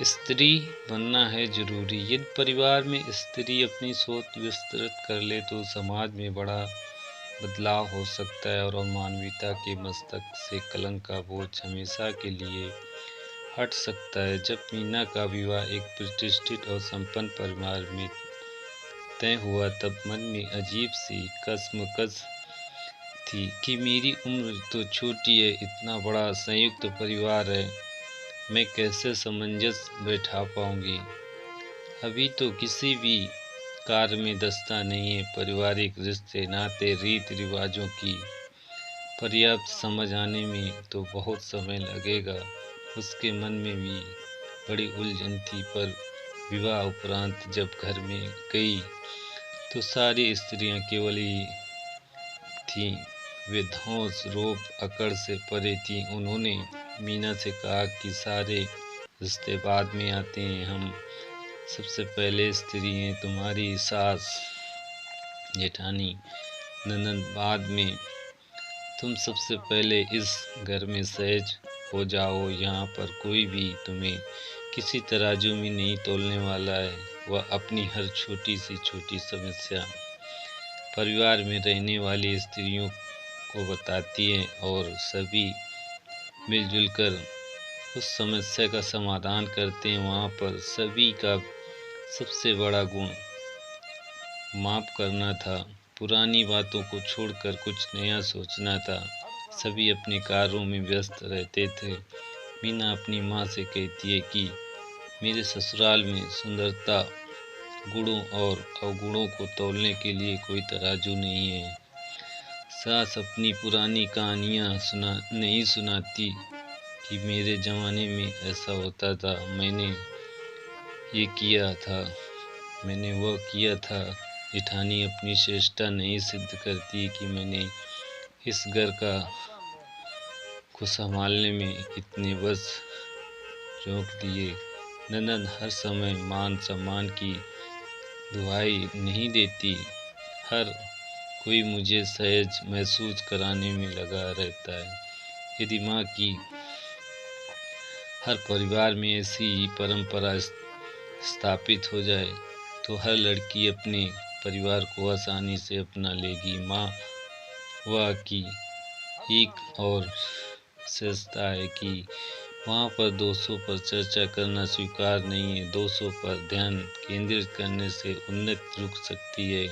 स्त्री बनना है जरूरी। यदि परिवार में स्त्री अपनी सोच विस्तृत कर ले तो समाज में बड़ा बदलाव हो सकता है और मानवता के मस्तक से कलंक का बोझ हमेशा के लिए हट सकता है। जब मीना का विवाह एक प्रतिष्ठित और संपन्न परिवार में तय हुआ तब मन में अजीब सी कसमकस थी कि मेरी उम्र तो छोटी है, इतना बड़ा संयुक्त परिवार है, मैं कैसे सामंजस्य बैठा पाऊंगी। अभी तो किसी भी कार्य में दस्ता नहीं है। पारिवारिक रिश्ते नाते रीति रिवाजों की पर्याप्त समझ आने में तो बहुत समय लगेगा। उसके मन में भी बड़ी उलझन थी, पर विवाह उपरांत जब घर में गई तो सारी स्त्रियां केवल ही थीं। वे धौंस रोब अकड़ से परे थीं। उन्होंने मीना से कहा कि सारे रिश्ते बाद में आते हैं, हम सबसे पहले स्त्री हैं, तुम्हारी सास जेठानी ननद बाद में, तुम सबसे पहले इस घर में सहज हो जाओ। यहाँ पर कोई भी तुम्हें किसी तराजू में नहीं तोलने वाला है। वह अपनी हर छोटी समस्या परिवार में रहने वाली स्त्रियों को बताती है और सभी मिलजुल कर उस समस्या का समाधान करते हैं। वहाँ पर सभी का सबसे बड़ा गुण माफ़ करना था, पुरानी बातों को छोड़कर कुछ नया सोचना था। सभी अपने कार्यों में व्यस्त रहते थे। मीना अपनी माँ से कहती है कि मेरे ससुराल में सुंदरता, गुणों और अवगुणों को तौलने के लिए कोई तराजू नहीं है। सास अपनी पुरानी कहानियाँ नहीं सुनाती कि मेरे ज़माने में ऐसा होता था, मैंने ये किया था, मैंने वो किया था। जेठानी अपनी श्रेष्ठता नहीं सिद्ध करती कि मैंने इस घर को संभालने में इतने वर्ष झोंक दिए। ननद हर समय मान सम्मान की दुहाई नहीं देती, हर कोई मुझे सहज महसूस कराने में लगा रहता है। यदि माँ की हर परिवार में ऐसी ही परंपरा स्थापित हो जाए तो हर लड़की अपने परिवार को आसानी से अपना लेगी। माँ वह की एक और विशेषता है कि वहाँ पर दोषों पर चर्चा करना स्वीकार नहीं है। दोषों पर ध्यान केंद्रित करने से उन्नति रुक सकती है,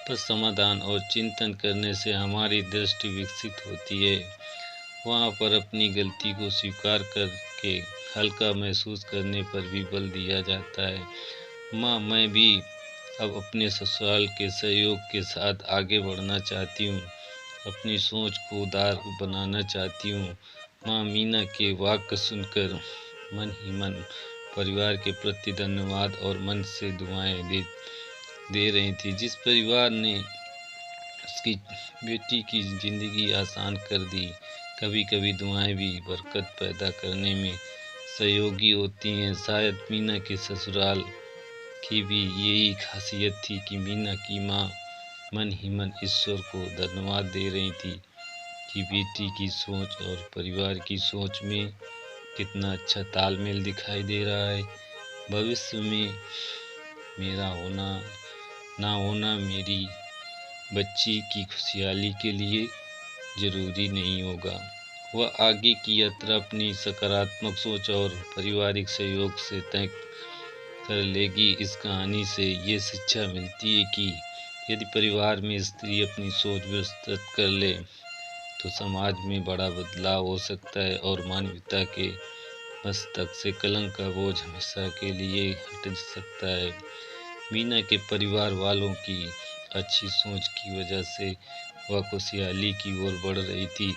पर समाधान और चिंतन करने से हमारी दृष्टि विकसित होती है। वहाँ पर अपनी गलती को स्वीकार करके हल्का महसूस करने पर भी बल दिया जाता है। माँ, मैं भी अब अपने ससुराल के सहयोग के साथ आगे बढ़ना चाहती हूँ, अपनी सोच को उदार बनाना चाहती हूँ। माँ मीना के वाक्य सुनकर मन ही मन परिवार के प्रति धन्यवाद और मन से दुआएं दे रही थी। जिस परिवार ने उसकी बेटी की ज़िंदगी आसान कर दी। कभी कभी दुआएं भी बरकत पैदा करने में सहयोगी होती हैं। शायद मीना के ससुराल की भी यही खासियत थी कि मीना की माँ मन ही मन ईश्वर को धन्यवाद दे रही थी कि बेटी की सोच और परिवार की सोच में कितना अच्छा तालमेल दिखाई दे रहा है। भविष्य में मेरा होना ना होना मेरी बच्ची की खुशहाली के लिए ज़रूरी नहीं होगा। वह आगे की यात्रा अपनी सकारात्मक सोच और पारिवारिक सहयोग से तय कर लेगी। इस कहानी से ये शिक्षा मिलती है कि यदि परिवार में स्त्री अपनी सोच विस्तृत कर ले तो समाज में बड़ा बदलाव हो सकता है और मानवता के मस्तक से कलंक का बोझ हमेशा के लिए हट सकता है। मीना के परिवार वालों की अच्छी सोच की वजह से वह खुशहाली की ओर बढ़ रही थी।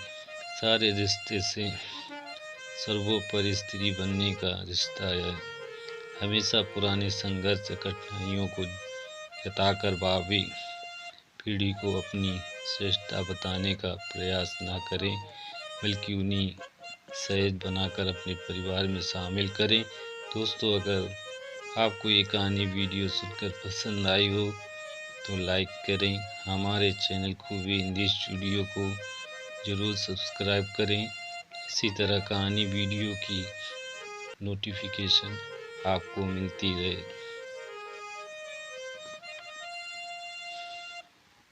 सारे रिश्ते से सर्वोपरि स्त्री बनने का रिश्ता है। हमेशा पुराने संघर्ष कठिनाइयों को जताकर भावी पीढ़ी को अपनी श्रेष्ठता बताने का प्रयास ना करें, बल्कि उन्हें सहज बनाकर अपने परिवार में शामिल करें। दोस्तों, अगर आपको ये कहानी वीडियो सुनकर पसंद आई हो तो लाइक करें। हमारे चैनल खूबी हिंदी स्टूडियो को ज़रूर सब्सक्राइब करें। इसी तरह कहानी वीडियो की नोटिफिकेशन आपको मिलती रहे।